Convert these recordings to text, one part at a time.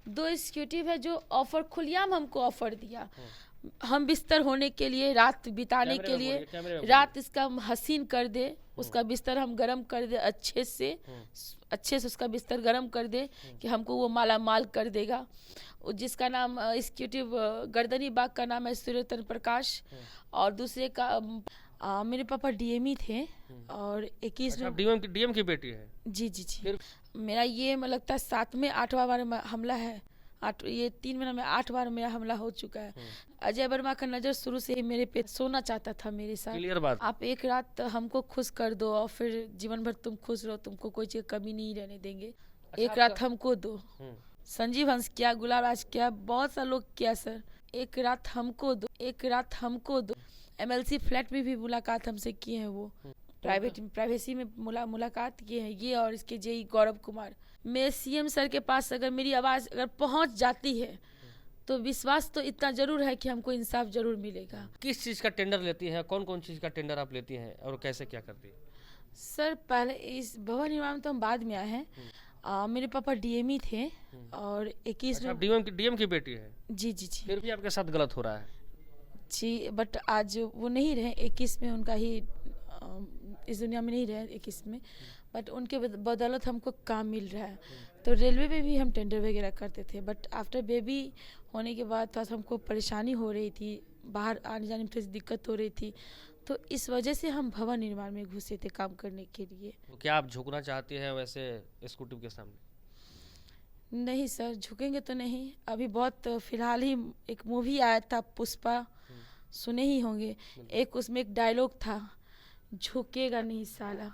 2 executive है जो offer खुलेआम हमको ऑफर दिया, हम बिस्तर होने के लिए, रात बिताने के लिए, रात इसका हम हसीन कर दे, उसका बिस्तर हम गरम कर दे अच्छे से उसका बिस्तर गरम कर दे कि हमको वो माला माल कर देगा। जिसका नाम एग्जीक्यूटिव गर्दनी बाग का नाम है सूर्यतन प्रकाश, और दूसरे का मेरे पापा डीएमई थे और 21 में डीएम की बेटी है। जी जी जी। मेरा ये मुझे लगता है 7वें 8वां बार हमला है, ये 3 महीना में 8 बार मेरा हमला हो चुका है। अजय वर्मा का नज़र शुरू से ही मेरे पे सोना चाहता था मेरे साथ। क्लियर बात। आप एक रात हमको खुश कर दो और फिर जीवन भर तुम खुश रहो, तुमको कोई चीज़ कमी नहीं रहने देंगे। एक रात हमको दो। संजीव हंस किया, गुलाब राज किया, बहुत सा लोग किया सर। एक रात हमको दो, एक रात हमको दो। MLC फ्लैट में भी मुलाकात हमसे किए हैं, वो प्राइवेसी में मुलाकात किए हैं ये और इसके जेई गौरव कुमार। मैं CM सर के पास अगर मेरी आवाज़ अगर पहुंच जाती है तो विश्वास तो इतना जरूर है कि हमको इंसाफ जरूर मिलेगा। किस चीज़ का टेंडर लेती हैं, कौन कौन चीज़ का टेंडर आप लेती हैं और कैसे क्या करती हैं? सर पहले इस भवन निर्माण में तो हम बाद में आए हैं। मेरे पापा डीएमई थे और 21 में डीएम की बेटी है। जी जी जी। फिर भी आपके साथ गलत हो रहा है जी, बट आज वो नहीं रहे, 21 में उनका ही इस दुनिया में नहीं रहे 21 में, बट उनके बदौलत हमको काम मिल रहा है। तो रेलवे में भी हम टेंडर वगैरह करते थे, बट आफ्टर बेबी होने के बाद थोड़ा हमको परेशानी हो रही थी, बाहर आने जाने में थोड़ी दिक्कत हो रही थी, तो इस वजह से हम भवन निर्माण में घुसे थे काम करने के लिए। तो क्या आप झुकना चाहती हैं वैसे एग्जीक्यूटिव के सामने? नहीं सर, झुकेंगे तो नहीं। अभी बहुत फिलहाल ही एक मूवी आया था पुष्पा, सुने ही होंगे, एक उसमें एक डायलॉग था, झुकेगा नहीं साला।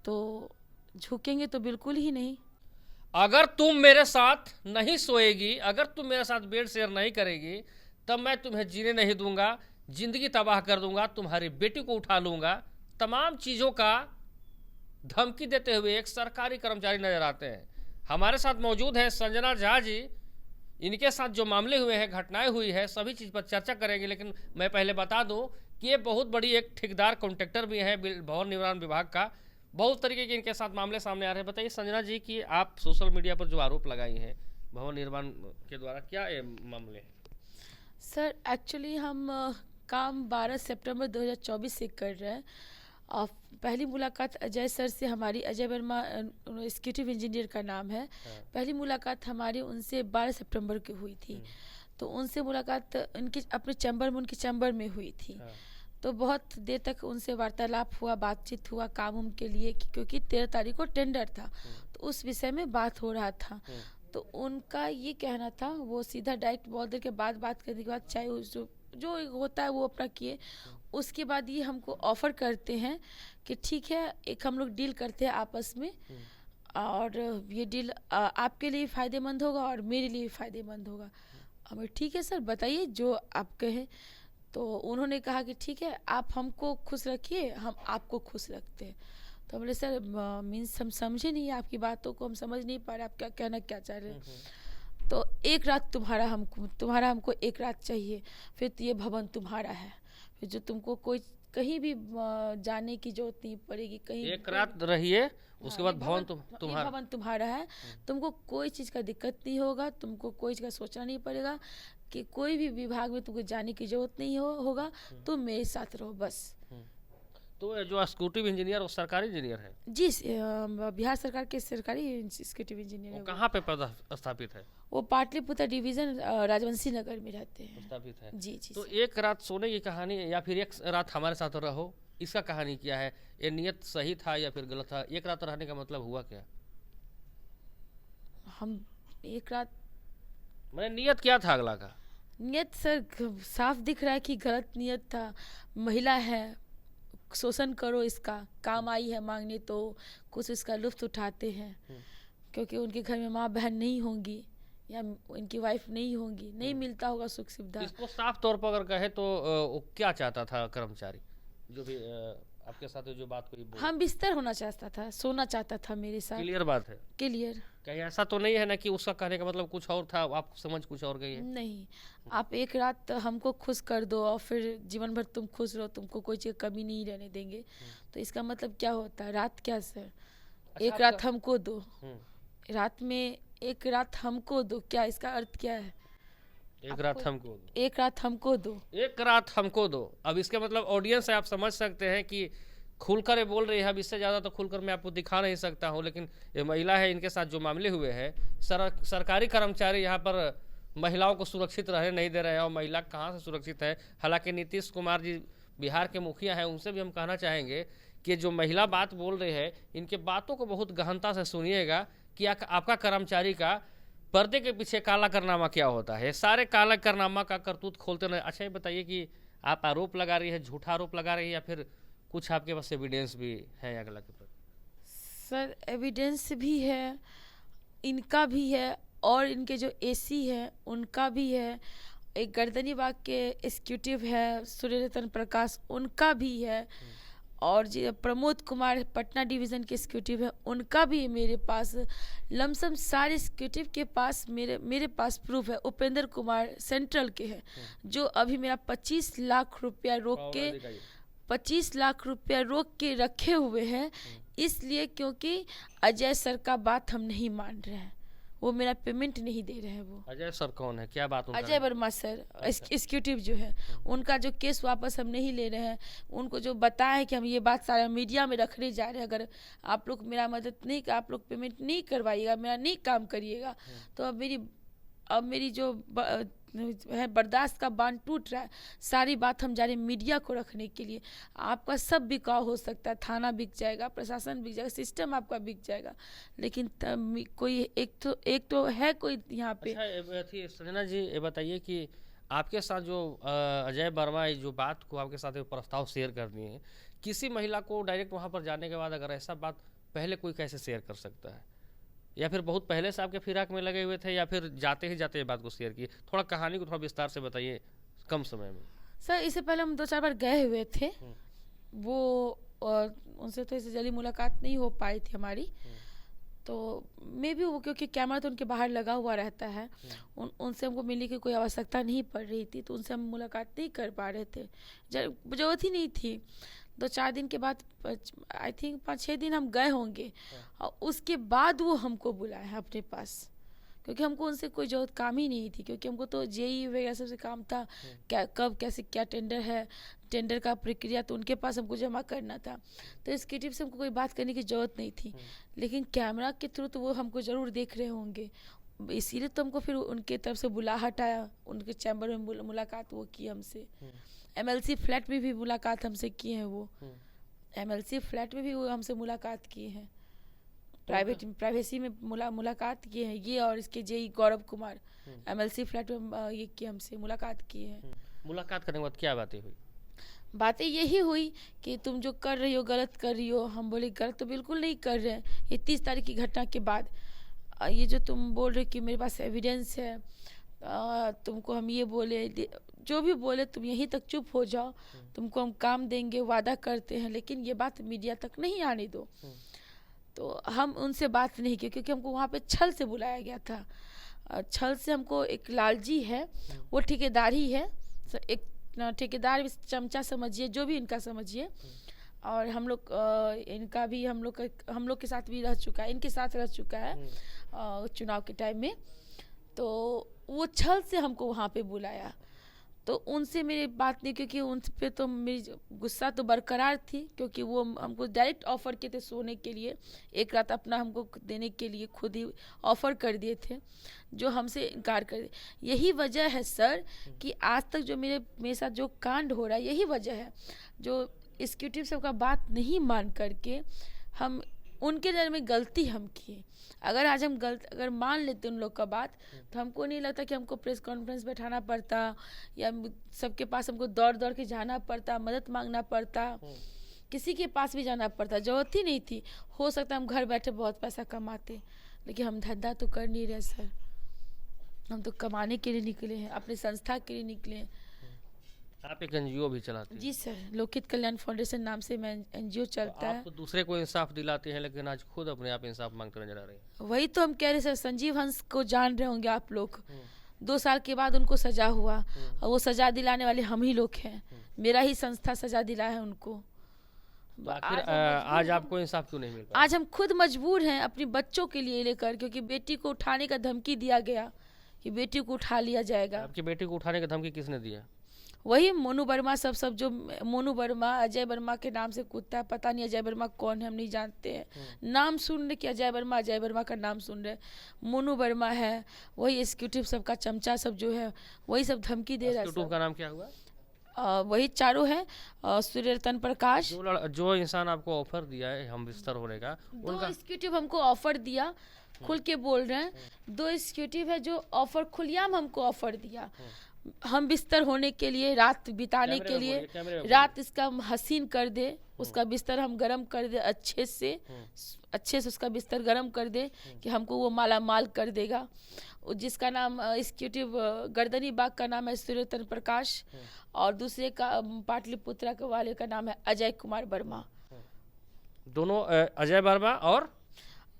तो झुकेंगे तो बिल्कुल ही नहीं। अगर तुम मेरे साथ नहीं सोएगी, अगर तुम मेरे साथ बेड शेयर नहीं करेगी, तब मैं तुम्हें जीने नहीं दूंगा, जिंदगी तबाह कर दूंगा, तुम्हारी बेटी को उठा लूंगा। तमाम चीज़ों का धमकी देते हुए एक सरकारी कर्मचारी नजर आते हैं। हमारे साथ मौजूद है संजना झा जी। इनके साथ जो मामले हुए हैं, घटनाएं हुई है, सभी चीज़ पर चर्चा करेंगे। लेकिन मैं पहले बता दूं कि ये बहुत बड़ी एक ठेकेदार कॉन्ट्रैक्टर भी है भवन निर्माण विभाग का। बहुत तरीके के इनके साथ मामले सामने आ रहे हैं। बताइए संजना जी कि आप सोशल मीडिया पर जो आरोप लगाई हैं भवन निर्माण के द्वारा, क्या ये मामले हैं? सर एक्चुअली हम काम 12 सितंबर 2024 से कर रहे हैं। और पहली मुलाकात अजय सर से हमारी, अजय वर्मा एग्जीक्यूटिव इंजीनियर का नाम है। पहली मुलाकात हमारी उनसे 12 सितंबर की हुई थी। तो उनसे मुलाकात उनके अपने चैम्बर में, उनके चैम्बर में हुई थी। तो बहुत देर तक उनसे वार्तालाप हुआ, बातचीत हुआ काम उम के लिए, क्योंकि 13 तारीख को टेंडर था, तो उस विषय में बात हो रहा था। तो उनका ये कहना था, वो सीधा डायरेक्ट बहुत देर के बाद बात करने के बाद, चाहे जो होता है वो अपना किए, उसके बाद ये हमको ऑफर करते हैं कि ठीक है, एक हम लोग डील करते हैं आपस में, और ये डील आपके लिए फ़ायदेमंद होगा और मेरे लिए फ़ायदेमंद होगा। हमें ठीक है सर, बताइए जो आप कहें। तो उन्होंने कहा कि ठीक है, आप हमको खुश रखिए, हम आपको खुश रखते हैं। तो बोले सर मीन्स हम समझे नहीं आपकी बातों को, हम समझ नहीं पा रहे आप क्या कहना क्या चाह रहे हैं। तो एक रात तुम्हारा हमको एक रात चाहिए, फिर तो ये भवन तुम्हारा है, फिर जो तुमको कोई कहीं भी जाने की जरूरत नहीं पड़ेगी, कहीं एक रात रहिए, उसके बाद भवन तुम्हारा है। तुमको कोई चीज़ का दिक्कत नहीं होगा, तुमको कोई चीज़ का सोचना नहीं पड़ेगा, कि कोई भी विभाग में तुमको जाने की जरूरत नहीं होगा, तुम मेरे साथ रहो बस। तो जो एग्जीक्यूटिव इंजीनियर वो सरकारी इंजीनियर है? जी, बिहार सरकार के सरकारी एग्जीक्यूटिव इंजीनियर है। कहाँ पे स्थापित है? वो पाटलिपुत्र डिवीजन राजवंशी नगर में रहते हैं। स्थापित है जी जी। तो एक रात सोने की कहानी या फिर एक रात हमारे साथ रहो, इसका कहानी क्या है? ये नियत सही था या फिर गलत था? एक रात रहने का मतलब हुआ क्या? हम एक रात, मैंने नियत क्या था अगला का? नियत सर साफ दिख रहा है कि गलत नियत था। महिला है, शोषण करो, इसका काम आई है मांगने, तो कुछ इसका लुत्फ उठाते हैं, क्योंकि उनके घर में माँ बहन नहीं होंगी या उनकी वाइफ नहीं होंगी, नहीं मिलता होगा सुख सुविधा। इसको साफ तौर पर अगर कहे तो वो क्या चाहता था कर्मचारी जो भी आपके साथ जो बात हुई? हम बिस्तर होना चाहता था, सोना चाहता था मेरे साथ। क्लियर बात है? क्लियर। कहीं ऐसा तो नहीं है ना कि उसका कहने का मतलब कुछ और था, आप समझ कुछ और गई है? नहीं, आप एक रात हमको खुश कर दो और फिर जीवन भर तुम खुश रहो, तुमको कोई चीज़ कमी नहीं रहने देंगे, तो इसका मतलब क्या होता है? रात क्या सर? एक रात हमको दो, रात में एक रात हमको दो, क्या इसका अर्थ क्या है? एक रात हमको दो, एक रात हमको दो। एक रात हमको दो। अब इसके मतलब ऑडियंस है, आप समझ सकते हैं कि खुलकर ये बोल रही है। अब इससे ज़्यादा तो खुलकर मैं आपको दिखा नहीं सकता हूँ, लेकिन ये महिला है, इनके साथ जो मामले हुए हैं, सरकारी कर्मचारी यहाँ पर महिलाओं को सुरक्षित रहने नहीं दे रहे हैं। और महिला कहाँ से सुरक्षित है? हालांकि नीतीश कुमार जी बिहार के मुखिया हैं, उनसे भी हम कहना चाहेंगे कि जो महिला बात बोल रही है, इनके बातों को बहुत गहनता से सुनिएगा कि आपका कर्मचारी का पर्दे के पीछे काला कारनामा क्या होता है। सारे काला कारनामा का करतूत खोलते रहे। अच्छा, ये बताइए कि आप आरोप लगा रही है, झूठा आरोप लगा रही है, या फिर कुछ आपके पास एविडेंस भी है अगला के प्रति? सर एविडेंस भी है, इनका भी है, और इनके जो एसी है उनका भी है। एक गर्दनी बाग के एग्जीक्यूटिव है सूर्यरतन प्रकाश, उनका भी है। और जो प्रमोद कुमार पटना डिवीज़न के एग्जीक्यूटिव है, उनका भी मेरे पास लमसम सारे एग्जीक्यूटिव के पास मेरे पास प्रूफ है। उपेंद्र कुमार सेंट्रल के हैं, जो अभी मेरा 25 लाख रुपया रोक के 25 लाख रुपया रोक के रखे हुए हैं, इसलिए क्योंकि अजय सर का बात हम नहीं मान रहे हैं, वो मेरा पेमेंट नहीं दे रहे हैं। वो अजय सर कौन है, क्या बात? अजय वर्मा सर एग्जीक्यूटिव जो है, उनका जो केस वापस हम नहीं ले रहे हैं। उनको जो बताया है कि हम ये बात सारा मीडिया में रखने जा रहे हैं, अगर आप लोग मेरा मदद नहीं, आप लोग पेमेंट नहीं करवाइएगा, मेरा नहीं काम करिएगा, तो अब मेरी जो है बर्दाश्त का बांध टूट रहा है। सारी बात हम जा रहे हैं मीडिया को रखने के लिए। आपका सब बिकाव हो सकता है, थाना बिक जाएगा, प्रशासन बिक जाएगा, सिस्टम आपका बिक जाएगा, लेकिन कोई एक तो है कोई यहाँ पे। अच्छा संजना जी, ये बताइए कि आपके साथ जो अजय वर्मा जो बात को आपके साथ प्रस्ताव शेयर कर दिए हैं, किसी महिला को डायरेक्ट वहाँ पर जाने के बाद अगर ऐसा बात पहले कोई कैसे शेयर कर सकता है? या फिर बहुत पहले से आपके फिराक में लगे हुए थे, या फिर जाते ही जाते ये बात को शेयर किए? थोड़ा कहानी को थोड़ा विस्तार से बताइए कम समय में। सर इससे पहले हम 2-4 बार गए हुए थे, वो उनसे तो इससे जल्दी मुलाकात नहीं हो पाई थी हमारी। तो मे भी वो क्योंकि कैमरा तो उनके बाहर लगा हुआ रहता है, उनसे हमको मिलने की कोई आवश्यकता नहीं पड़ रही थी, तो उनसे हम मुलाकात नहीं कर पा रहे थे, जरूरत ही नहीं थी। 2-4 दिन के बाद, आई थिंक 5-6 दिन हम गए होंगे, और उसके बाद वो हमको बुलाए हैं अपने पास, क्योंकि हमको उनसे कोई जरूरत काम ही नहीं थी, क्योंकि हमको तो जेई वगैरह सबसे काम था, क्या कब कैसे क्या टेंडर है, टेंडर का प्रक्रिया तो उनके पास हमको जमा करना था, तो एग्जीक्यूटिव से हमको कोई बात करने की ज़रूरत नहीं थी। लेकिन कैमरा के थ्रू तो वो हमको ज़रूर देख रहे होंगे, इसीलिए तो हमको फिर उनके तरफ से बुलाहट आया, उनके चैम्बर में मुलाकात वो की हमसे। MLC फ्लैट में भी मुलाकात हमसे किए हैं, वो MLC फ्लैट में भी वो हमसे मुलाकात किए हैं, प्राइवेसी में मुलाकात किए हैं ये, और इसके JEE Gaurav Kumar MLC flat में ये किए, हमसे मुलाकात किए हैं। मुलाकात करने के बाद क्या बातें हुई? बातें यही हुई कि तुम जो कर रही हो गलत कर रही हो। हम बोले गलत तो बिल्कुल नहीं कर रहे हैं, ये 30 तारीख की घटना के बाद ये जो तुम बोल रहे हो कि मेरे पास एविडेंस है, तुमको हम ये बोले, जो भी बोले तुम यहीं तक चुप हो जाओ, तुमको हम काम देंगे, वादा करते हैं, लेकिन ये बात मीडिया तक नहीं आने दो। तो हम उनसे बात नहीं की, क्योंकि हमको वहाँ पे छल से बुलाया गया था। छल से हमको एक लालजी है, वो ठेकेदार ही है, एक ठेकेदार चमचा समझिए, जो भी इनका समझिए, और हम लोग इनका भी हम लोग के साथ भी रह चुका है, इनके साथ रह चुका है चुनाव के टाइम में। तो वो छल से हमको वहाँ पे बुलाया, तो उनसे मेरी बात नहीं, क्योंकि उन पे तो मेरी गुस्सा तो बरकरार थी, क्योंकि वो हमको डायरेक्ट ऑफ़र किए थे सोने के लिए, एक रात अपना हमको देने के लिए खुद ही ऑफ़र कर दिए थे, जो हमसे इनकार कर दिए। यही वजह है सर कि आज तक जो मेरे साथ जो कांड हो रहा है, यही वजह है, जो एग्जीक्यूटिव सबका बात नहीं मान करके हम उनके नज़र में गलती हम किए। अगर आज हम अगर मान लेते उन लोग का बात, तो हमको नहीं लगता कि हमको प्रेस कॉन्फ्रेंस बैठाना पड़ता, या सबके पास हमको दौड़ दौड़ के जाना पड़ता, मदद मांगना पड़ता, किसी के पास भी जाना पड़ता, जरूरत ही नहीं थी। हो सकता हम घर बैठे बहुत पैसा कमाते, लेकिन हम धंधा तो कर नहीं रहे सर, हम तो कमाने के लिए निकले हैं, अपनी संस्था के लिए निकले हैं। आप एक NGO भी चलाते हैं? जी सर, लोकहित कल्याण फाउंडेशन नाम से मैं NGO चलता है। आप तो दूसरे को इंसाफ दिलाते हैं, लेकिन आज खुद अपने आप इंसाफ मांगते नजर आ रहे हैं। वही तो हम कह रहे सर, संजीव हंस को जान रहे होंगे आप लोग, 2 साल के बाद उनको सजा हुआ, और वो सजा दिलाने वाले हम ही लोग हैं, मेरा ही संस्था सजा दिला है उनको। तो आखिर आज हम आज आपको इंसाफ क्यों नहीं मिल पाया? आज हम खुद मजबूर हैं अपनी बच्चों के लिए लेकर, क्योंकि बेटी को उठाने का धमकी दिया गया कि बेटी को उठा लिया जाएगा। आपकी बेटी को उठाने की धमकी किसने दिया? वही मोनू वर्मा सब जो मोनू वर्मा, अजय वर्मा के नाम से कूदता है। पता नहीं अजय वर्मा कौन है, हम नहीं जानते हैं। नाम सुन रहे कि अजय वर्मा का नाम सुन रहे। मोनू वर्मा है, वही एग्जीक्यूटिव सबका चमचा सब जो है, वही सब धमकी दे रहा है। यूट्यूब का नाम क्या हुआ? वही चारों है, सूर्य रतन प्रकाश। जो इंसान आपको ऑफर दिया है हम बिस्तर होने का, दो एग्जीक्यूटिव हमको ऑफर दिया, खुल के बोल रहे हैं। दो एग्जीक्यूटिव है जो ऑफर खुलेआम हमको ऑफर दिया, हम बिस्तर होने के लिए, रात बिताने के लिए, रात इसका हसीन कर दे, उसका बिस्तर हम गरम कर दे अच्छे से उसका बिस्तर गरम कर दे कि हमको वो माला माल कर देगा। जिसका नाम एग्जीक्यूटिव गर्दनी बाग का नाम है सूर्यरतन प्रकाश, और दूसरे का पाटलिपुत्रा के वाले का नाम है अजय कुमार वर्मा। दोनों अजय वर्मा और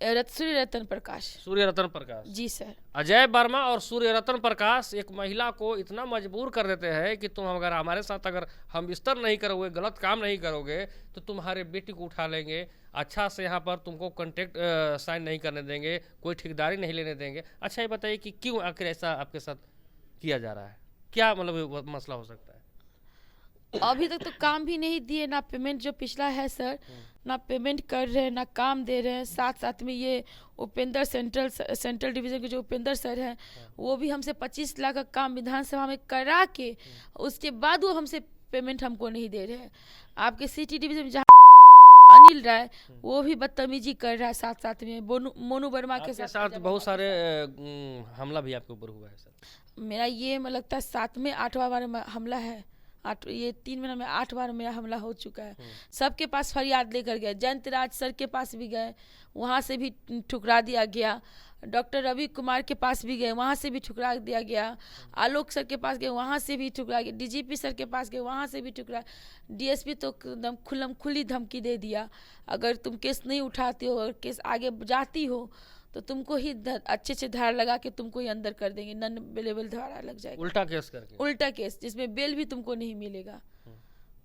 सूर्य रतन प्रकाश। जी सर। अजय वर्मा और सूर्य रतन प्रकाश एक महिला को इतना मजबूर कर देते हैं कि तुम अगर हमारे साथ अगर हम बिस्तर नहीं करोगे, गलत काम नहीं करोगे, तो तुम्हारे बेटी को उठा लेंगे, अच्छा से यहाँ पर तुमको कॉन्ट्रैक्ट साइन नहीं करने देंगे, कोई ठेकेदारी नहीं लेने देंगे। अच्छा ये बताइए कि क्यों आखिर ऐसा आपके साथ किया जा रहा है? क्या मतलब मसला हो सकता है? अभी तक तो काम भी नहीं दिए, ना पेमेंट जो पिछला है सर, ना पेमेंट कर रहे हैं, ना काम दे रहे हैं। साथ में ये उपेंद्र सेंट्रल डिवीज़न के जो उपेंद्र सर हैं, वो भी हमसे 25 लाख का काम विधानसभा में करा के उसके बाद वो हमसे पेमेंट हमको नहीं दे रहे हैं। आपके सिटी डिवीज़न में जहाँ अनिल राय, वो भी बदतमीजी कर रहा है। साथ में मोनू वर्मा के साथ बहुत सारे हमला भी आपके ऊपर हुआ है सर। मेरा ये मुझे लगता है 7वें 8वां बार हमला है। ये 3 महीना में 8 बार मेरा हमला हो चुका है। सबके पास फरियाद लेकर गए, जयंत राज सर के पास भी गए, वहाँ से भी ठुकरा दिया गया। डॉक्टर रवि कुमार के पास भी गए, वहाँ से भी ठुकरा दिया गया। आलोक सर के पास गए, वहाँ से भी ठुकरा गया। डीजीपी सर के पास गए, वहाँ से भी ठुकरा। डीएसपी तो एकदम खुली धमकी दे दिया, अगर तुम केस नहीं उठाते हो, अगर केस आगे जाती हो तो तुमको ही अच्छे से धारा लगा के तुमको ही अंदर कर देंगे, नॉन बेलेबल धारा लग जाएगा। उल्टा केस जिसमें बेल भी तुमको नहीं मिलेगा।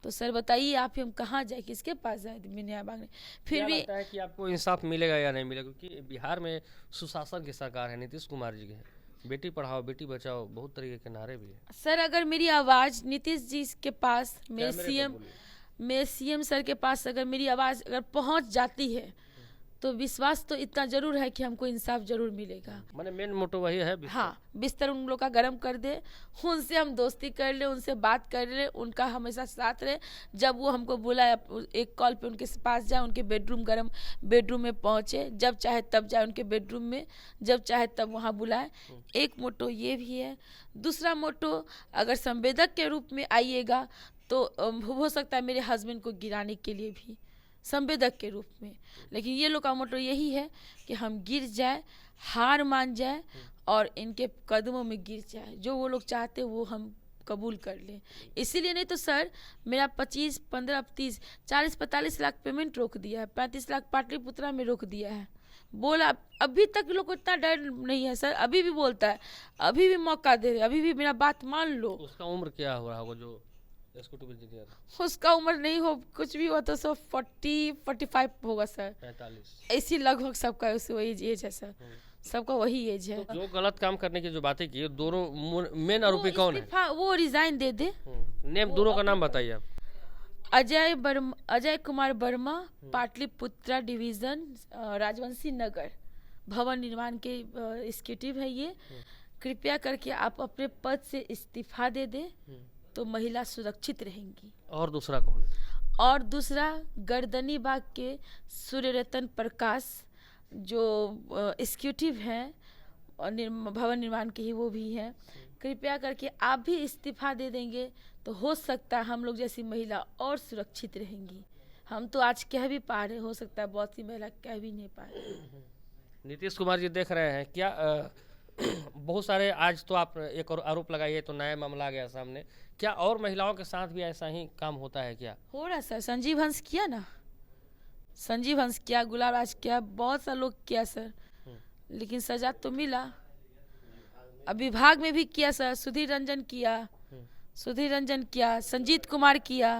तो सर बताइए आप ही हम कहाँ जाए, किसके पास जाए न्याय मांगने? फिर भी लगता है कि आपको इंसाफ मिलेगा या नहीं मिलेगा? क्योंकि बिहार में सुशासन की सरकार है, नीतीश कुमार जी के बेटी पढ़ाओ बेटी बचाओ बहुत तरीके के नारे भी है। सर अगर मेरी आवाज़ नीतीश जी के पास, मेरे सीएम सर के पास अगर मेरी आवाज़ अगर पहुँच जाती है तो विश्वास तो इतना जरूर है कि हमको इंसाफ जरूर मिलेगा। मैंने मेन मोटो वही है। हाँ, बिस्तर उन लोग का गर्म कर दे, उनसे हम दोस्ती कर ले, उनसे बात कर ले, उनका हमेशा साथ रहे। जब वो हमको बुलाए, एक कॉल पे उनके पास जाए, उनके बेडरूम में पहुँचे, जब चाहे तब जाए उनके बेडरूम में, जब चाहे तब वहाँ बुलाए। एक मोटो ये भी है। दूसरा मोटो, अगर संवेदक के रूप में आइएगा तो हो सकता है मेरे हस्बैंड को गिराने के लिए भी, संवेदक के रूप में। लेकिन ये लोग का मोटो यही है कि हम गिर जाए, हार मान जाए और इनके कदमों में गिर जाए। जो वो लोग चाहते वो हम कबूल कर लें। इसीलिए नहीं तो सर मेरा 25, 15, 30, 40, 45 लाख पेमेंट रोक दिया है, 35 लाख पाटलिपुत्रा में रोक दिया है। बोला अभी तक लोग को इतना डर नहीं है सर, अभी भी बोलता है, अभी भी मौका दे रहे, अभी भी मेरा बात मान लो। उसका उम्र क्या हो रहा होगा जो इंजीनियर? उसका उम्र नहीं हो, कुछ भी हो तो 40-45 होगा सर, 45 ऐसी लगभग सबका वही एज है सर, सबका वही एज है। तो जो गलत काम करने की जो बातें की, दोनों मेन आरोपी कौन है? वो रिजाइन दे दे। नेम दोनों का नाम बताइए आप। अजय कुमार वर्मा, पाटलिपुत्रा डिवीजन, राजवंशी नगर भवन निर्माण के एग्जीक्यूटिव है ये। कृपया करके आप अपने पद से इस्तीफा दे दे तो महिला सुरक्षित रहेंगी। और दूसरा कौन है? और दूसरा गर्दनी बाग के सूर्यरतन प्रकाश जो एग्जीक्यूटिव हैं और भवन निर्माण के ही वो भी हैं। कृपया करके आप भी इस्तीफा दे देंगे तो हो सकता है हम लोग जैसी महिला और सुरक्षित रहेंगी। हम तो आज कह भी पा रहे, हो सकता है बहुत सी महिला कह भी नहीं पा रहे। नीतीश कुमार जी देख रहे हैं क्या? बहुत सारे आज तो आप एक और आरोप लगाइए तो नया मामला आ गया सामने। क्या और महिलाओं के साथ भी ऐसा ही काम होता है क्या? हो रहा सर, संजीव हंस किया ना, संजीव हंस किया, गुलाब राज किया, बहुत सा लोग किया सर, लेकिन सजा तो मिला। अब विभाग में भी किया सर, सुधीर रंजन किया, संजीत कुमार किया।